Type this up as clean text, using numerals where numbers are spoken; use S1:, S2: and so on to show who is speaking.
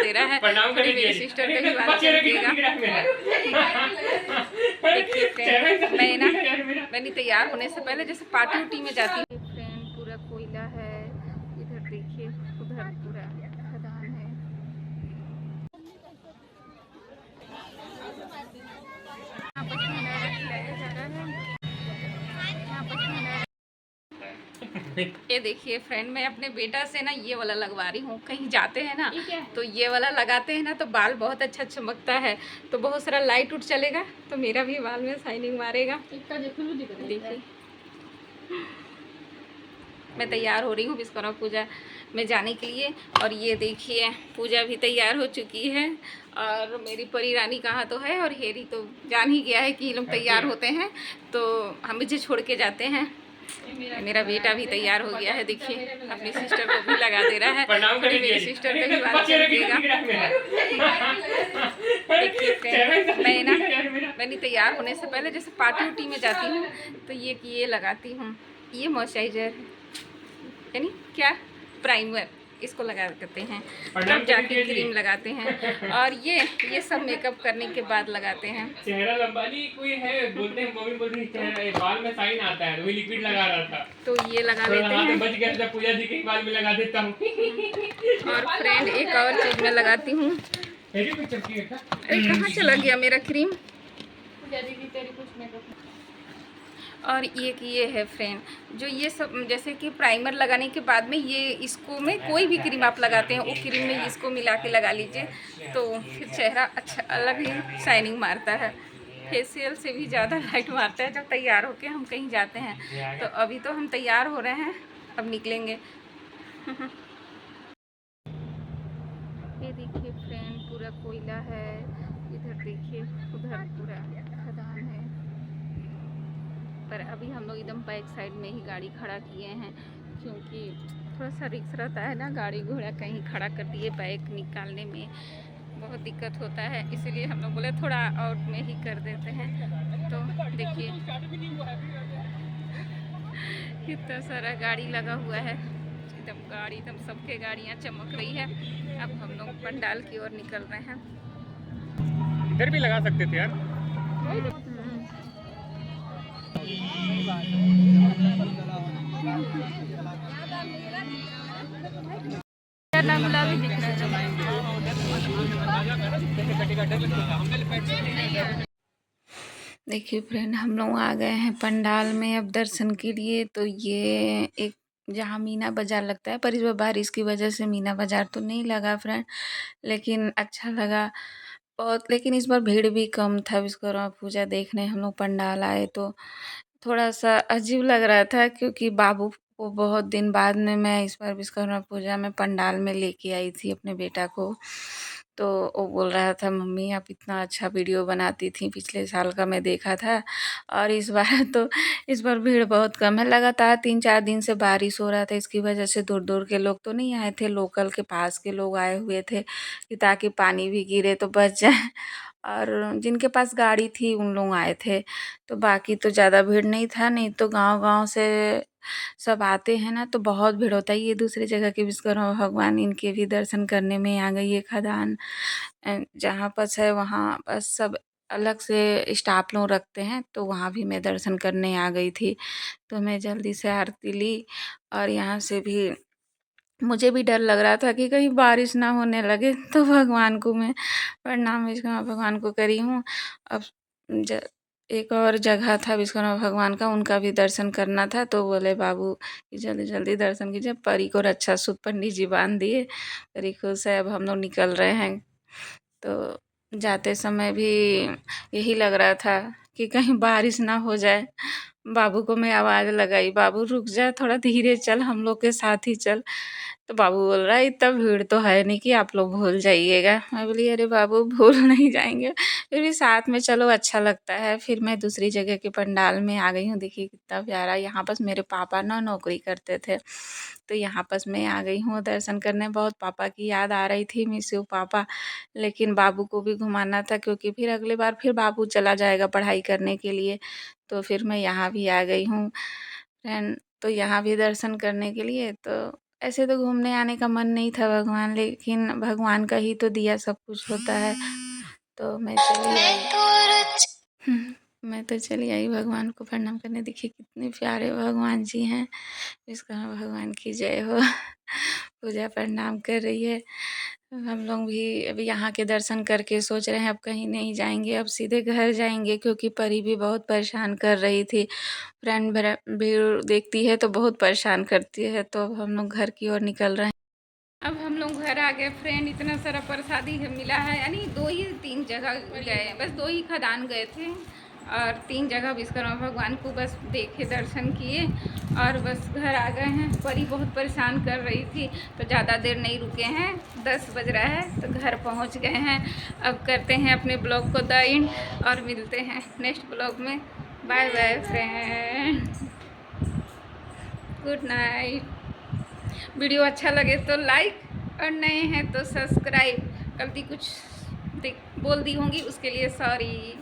S1: दे रहा है। थोड़ी मेरी सिस्टर का भी बात करिएगा। देखिए फ्रेंड, मैंने तैयार होने से पहले जैसे पार्टी उटी में जाती हूँ। फ्रेंड पूरा कोयला है इधर, देखिए उधर पूरा खदान है। यहाँ पर खिलाया जा रहा है। यहाँ पर ये देखिए फ्रेंड, मैं अपने बेटा से ना ये वाला लगवा रही हूँ। कहीं जाते हैं ना तो ये वाला लगाते हैं ना तो बाल बहुत अच्छा चमकता है, तो बहुत सारा लाइट उठ चलेगा तो मेरा भी बाल में शाइनिंग मारेगा। देखिए मैं तैयार हो रही हूँ विश्वकर्मा पूजा में जाने के लिए। और ये देखिए पूजा भी तैयार हो चुकी है। और मेरी परी रानी कहाँ तो है, और हेरी तो जान ही गया है कि लोग तैयार होते हैं तो हम मुझे छोड़ के जाते हैं। मेरा बेटा भी तैयार हो गया है, देखिए अपनी सिस्टर को भी लगा दे रहा है। थोड़ी मेरी सिस्टर का भी बात करिएगा। देखिए फ्रेंड, मैंने तैयार होने से पहले जैसे पार्टी उटी में जाती हूँ तो ये लगाती हूँ। ये मॉइस्चराइजर यानी क्या, प्राइमर, इसको लगा करते हैं तब जाके क्रीम लगाते हैं। और ये सब मेकअप करने के बाद लगाते हैं।
S2: चेहरा लंबा नहीं कोई है, बोलते हैं मम्मी बोलती है चेहरा बाल में साइन आता है, वही लिक्विड लगा रहा था
S1: तो ये लगा लेते हैं।
S2: बच गया था, पूजा जी के बाल में लगा देता हूँ।
S1: और फ्रेंड एक और चीज में लगाती हूँ। कहाँ चला गया मेरा क्रीम? पूजा दीदी तेरी कुछ मेकअप। और ये है फ्रेंड, जो ये सब जैसे कि प्राइमर लगाने के बाद में ये इसको में कोई भी क्रीम आप लगाते हैं वो क्रीम में इसको मिला के लगा लीजिए तो फिर चेहरा अच्छा अलग ही शाइनिंग मारता है। फेशियल से भी ज़्यादा लाइट मारता है जब तैयार होके हम कहीं जाते हैं। तो अभी तो हम तैयार हो रहे हैं, अब निकलेंगे। ये देखिए फ्रेंड पूरा कोयला है इधर, देखिए उधर पूरा खदान है। पर अभी हम लोग एकदम बैक साइड में ही गाड़ी खड़ा किए हैं क्योंकि थोड़ा सा रिस्क रहता है ना, गाड़ी घोड़ा कहीं खड़ा कर दिए बैक निकालने में बहुत दिक्कत होता है, इसलिए हम लोग बोले थोड़ा आउट में ही कर देते हैं। तो देखिए कितना सारा गाड़ी लगा हुआ है, एकदम सबके गाड़ियाँ चमक रही है। अब हम लोग पंडाल की ओर निकल रहे हैं।
S2: इधर भी लगा सकते थे यार।
S1: गुलाबी दिख रहा है। देखिए फ्रेंड, हम लोग आ गए हैं पंडाल में अब दर्शन के लिए। तो ये एक जहाँ मीना बाज़ार लगता है, पर इस बार बारिश की वजह से मीना बाज़ार तो नहीं लगा फ्रेंड, लेकिन अच्छा लगा बहुत। लेकिन इस बार भीड़ भी कम था। विश्वकर्मा पूजा देखने हम लोग पंडाल आए तो थोड़ा सा अजीब लग रहा था क्योंकि बाबू को बहुत दिन बाद में मैं इस बार विश्वकर्मा पूजा में पंडाल में लेके आई थी अपने बेटा को। तो वो बोल रहा था मम्मी आप इतना अच्छा वीडियो बनाती थी, पिछले साल का मैं देखा था और इस बार तो इस बार भीड़ बहुत कम है। लगातार 3-4 दिन से बारिश हो रहा था, इसकी वजह से दूर दूर के लोग तो नहीं आए थे, लोकल के पास के लोग आए हुए थे कि ताकि पानी भी गिरे तो बच जाए। और जिनके पास गाड़ी थी उन लोग आए थे, तो बाकी तो ज़्यादा भीड़ नहीं था। नहीं तो गांव-गांव से सब आते हैं ना तो बहुत भीड़ होता है। ये दूसरी जगह के विश्वकर्मा भगवान, इनके भी दर्शन करने में आ गई। ये खदान जहाँ बस है वहाँ बस सब अलग से स्टाफ लोग रखते हैं, तो वहाँ भी मैं दर्शन करने आ गई थी। तो मैं जल्दी से आरती ली और यहाँ से भी मुझे भी डर लग रहा था कि कहीं बारिश ना होने लगे, तो भगवान को मैं प्रणाम विश्वकर्मा भगवान को करी हूँ। अब ज एक और जगह था विश्वकर्मा भगवान का, उनका भी दर्शन करना था, तो बोले बाबू कि जल्दी-जल्दी दर्शन कीजिए। परी को रक्षा सूत्र पंडित जी बाँध दिए, परी खुश है। अब हम लोग निकल रहे हैं। तो जाते समय भी यही लग रहा था कि कहीं बारिश ना हो जाए। बाबू को मैं आवाज़ लगाई, बाबू रुक जा, थोड़ा धीरे चल, हम लोग के साथ ही चल। तो बाबू बोल रहा है इतना भीड़ तो है नहीं कि आप लोग भूल जाइएगा। मैं बोली अरे बाबू भूल नहीं जाएंगे, फिर भी साथ में चलो अच्छा लगता है। फिर मैं दूसरी जगह के पंडाल में आ गई हूँ। देखिए कितना प्यारा, यहाँ पास मेरे पापा ना नौकरी करते थे, तो यहाँ पास मैं आ गई हूँ दर्शन करने। बहुत पापा की याद आ रही थी, मिस यू पापा। लेकिन बाबू को भी घुमाना था क्योंकि फिर अगली बार फिर बाबू चला जाएगा पढ़ाई करने के लिए, तो फिर मैं यहाँ भी आ गई हूँ फ्रेंड। तो यहाँ भी दर्शन करने के लिए, तो ऐसे तो घूमने आने का मन नहीं था भगवान, लेकिन भगवान का ही तो दिया सब कुछ होता है, तो मैं चली आई। मैं तो चली आई भगवान को प्रणाम करने। देखिए कितने प्यारे भगवान जी हैं, विश्वकर्मा भगवान की जय हो। पूजा प्रणाम कर रही है। हम लोग भी अभी यहाँ के दर्शन करके सोच रहे हैं अब कहीं नहीं जाएंगे, अब सीधे घर जाएंगे, क्योंकि परी भी बहुत परेशान कर रही थी। फ्रेंड भीड़ देखती है तो बहुत परेशान करती है, तो अब हम लोग घर की ओर निकल रहे हैं। अब हम लोग घर आ गए फ्रेंड। इतना सारा प्रसादी मिला है, यानी 2 ही 3 जगह गए, बस 2 ही खदान गए थे और 3 जगह विश्वकर्मा भगवान को बस देखे, दर्शन किए और बस घर आ गए हैं। परी बहुत परेशान कर रही थी तो ज़्यादा देर नहीं रुके हैं, 10 बज रहा है तो घर पहुंच गए हैं। अब करते हैं अपने ब्लॉग को द एंड और मिलते हैं नेक्स्ट ब्लॉग में। Bye bye friend, good night. Video अच्छा लगे तो लाइक और नए हैं तो सब्सक्राइब। गलती कुछ बोल दी होंगी उसके लिए सॉरी।